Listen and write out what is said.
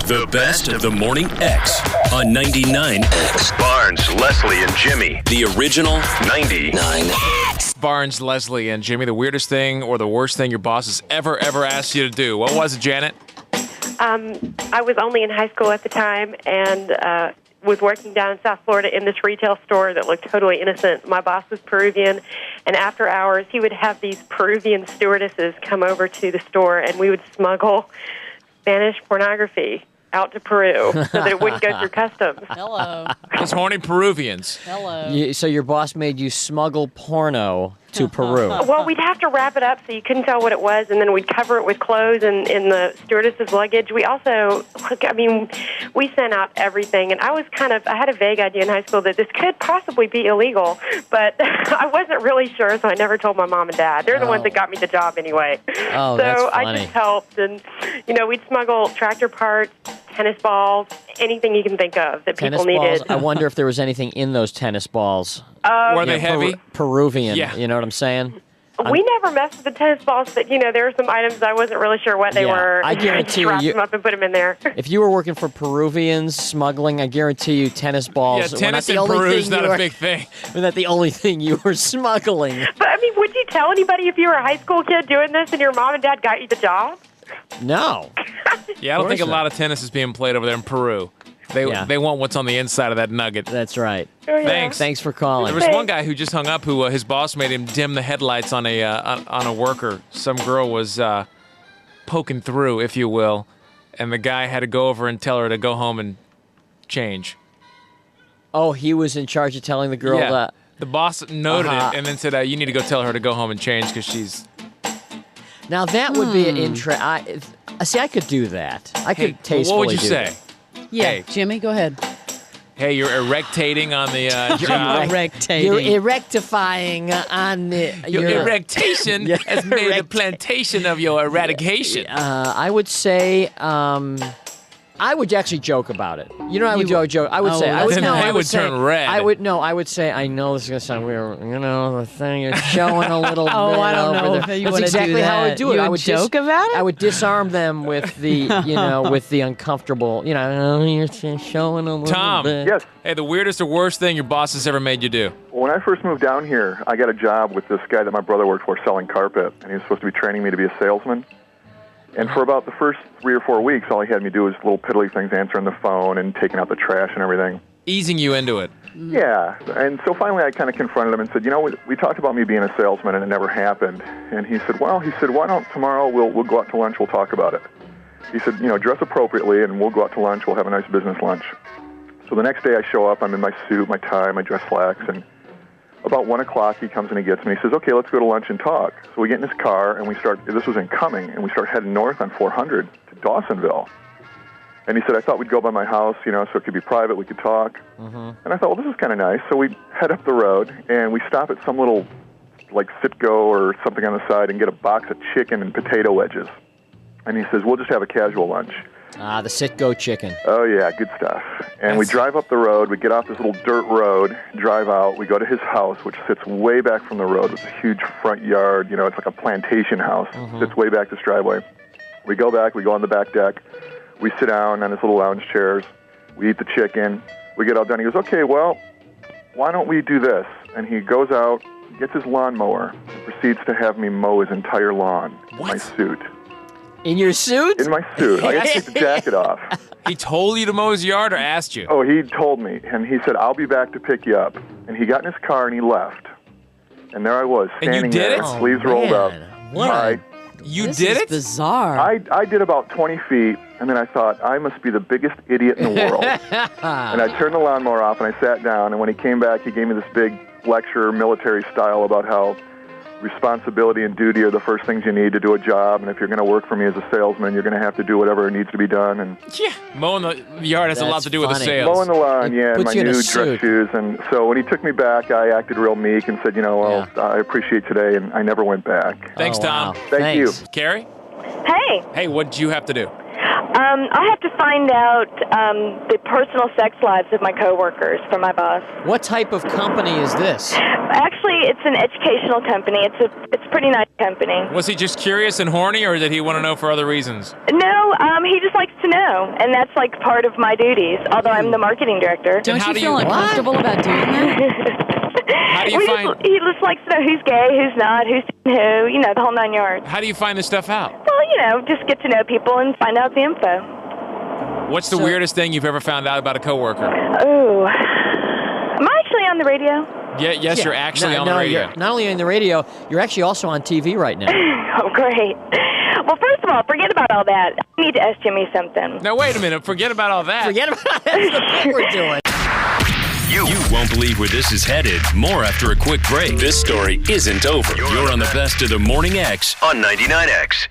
The best of the Morning X on 99X. Barnes, Leslie, and Jimmy. The original 99X. Barnes, Leslie, and Jimmy, the weirdest thing or the worst thing your boss has ever asked you to do. What was it, Janet? I was only in high school at the time and was working down in South Florida in this retail store that looked totally innocent. My boss was Peruvian, and after hours, he would have these Peruvian stewardesses come over to the store, and we would smuggle Spanish pornography out to Peru so that it wouldn't go through customs. Hello. Those horny Peruvians. Hello. So your boss made you smuggle porno to Peru. Well, we'd have to wrap it up so you couldn't tell what it was, and then we'd cover it with clothes and in the stewardess's luggage. We also, we sent out everything, and I had a vague idea in high school that this could possibly be illegal, but I wasn't really sure, so I never told my mom and dad. They're the ones that got me the job anyway. Oh, so that's funny. I just helped, and, we'd smuggle tractor parts, tennis balls, anything you can think of that Tennis people balls. needed. I wonder if there was anything in those tennis balls. Were they heavy? Peruvian. Yeah. You know what I'm saying? We never messed with the tennis balls, but, there were some items I wasn't really sure what they were. I guarantee just wrapped you- them up and put them in there. If you were working for Peruvians smuggling, I guarantee you tennis balls Yeah, were not tennis the in only Peru thing is not you a were, big thing. were not the only thing you were smuggling. But, would you tell anybody if you were a high school kid doing this and your mom and dad got you the job? No. Yeah, I don't think a not. lot of tennis is being played over there in Peru. They want what's on the inside of that nugget. That's right. Oh, yeah. Thanks. Thanks for calling. There was one guy who just hung up who his boss made him dim the headlights on a worker. Some girl was poking through, if you will, and the guy had to go over and tell her to go home and change. Oh, he was in charge of telling the girl Yeah. that. The boss noted it and then said, you need to go tell her to go home and change because she's... Now, that would be an interest. See, I could do that. I could Hey, tastefully what would you do say? that. Yeah, Hey. Jimmy, go ahead. Hey, you're erectating on the job. Erectating. You're erectifying on the... Your erectation Yeah, has made a erect- plantation of your eradication. I would say... I would actually joke about it. You know, I would joke. I would say. I would, then no, they I would say, turn red. I would say. I know this is gonna sound weird. The thing you're showing a little. Oh, bit I don't over know there. if you That's wanna do exactly how I would that. do it. You I would would joke about it? I would disarm them with the, with the uncomfortable. You're showing a little Tom. bit. Yes. Hey, the weirdest or worst thing your boss has ever made you do? When I first moved down here, I got a job with this guy that my brother worked for selling carpet, and he was supposed to be training me to be a salesman. And for about the first 3 or 4 weeks, all he had me do was little piddly things, answering the phone and taking out the trash and everything. Easing you into it. Yeah, and so finally I kind of confronted him and said, we talked about me being a salesman and it never happened. And he said, why don't tomorrow we'll go out to lunch, we'll talk about it. He said, dress appropriately and we'll go out to lunch, we'll have a nice business lunch. So the next day I show up, I'm in my suit, my tie, my dress slacks, and about 1 o'clock he comes and he gets me. He says, okay, let's go to lunch and talk. So we get in his car and this was in Cumming, and we start heading north on 400 to Dawsonville. And he said, I thought we'd go by my house, so it could be private, we could talk. And I thought, well, this is kind of nice. So we head up the road, and we stop at some little, Sitco or something on the side and get a box of chicken and potato wedges. And he says, we'll just have a casual lunch. The Sitco chicken. Oh, yeah, good stuff. And we drive up the road, we get off this little dirt road, drive out, we go to his house, which sits way back from the road with a huge front yard. It's like a plantation house. Sits way back this driveway. We go back, we go on the back deck. We sit down on his little lounge chairs. We eat the chicken. We get all done. He goes, okay, well, why don't we do this? And he goes out, gets his lawnmower, and proceeds to have me mow his entire lawn in my suit. In your suit? In my suit. I had to take the jacket off. He told you to mow his yard or asked you? Oh, he told me. And he said, I'll be back to pick you up. And he got in his car and he left. And there I was, And you standing did there, it? sleeves rolled up. What? You This did is it? bizarre. I did about 20 feet, and then I thought, I must be the biggest idiot in the world. And I turned the lawnmower off, and I sat down, and when he came back, he gave me this big lecture, military style, about how responsibility and duty are the first things you need to do a job, and if you're going to work for me as a salesman, you're going to have to do whatever needs to be done. And Yeah. Mowing the yard has a lot That's to do with the funny. sales. mowing the lawn, It yeah, and puts my you in a new suit. dress shoes. And so when he took me back, I acted real meek and said, I appreciate today, and I never went back. Thanks, Oh, Tom. wow. Thank you. Thanks. Carrie? Hey, Hey, what did you have to do? I have to find out the personal sex lives of my coworkers from my boss. What type of company is this? Actually, it's an educational company. It's a pretty nice company. Was he just curious and horny, or did he want to know for other reasons? No, he just likes to know, and that's like part of my duties, although I'm the marketing director. Don't you feel uncomfortable about doing that? How do you find? He just likes to know who's gay, who's not, who's who, the whole 9 yards. How do you find this stuff out? Well, just get to know people and find out the info. What's the weirdest thing you've ever found out about a coworker? Ooh. Am I actually on the radio? Yes, you're actually on the radio. You're not only on the radio, you're actually also on TV right now. Oh, great. Well, first of all, forget about all that. I need to ask Jimmy something. Now, wait a minute. Forget about all that. Forget about that's the bit we're doing. You won't believe where this is headed. More after a quick break. This story isn't over. You're on the best of the Morning X on 99X.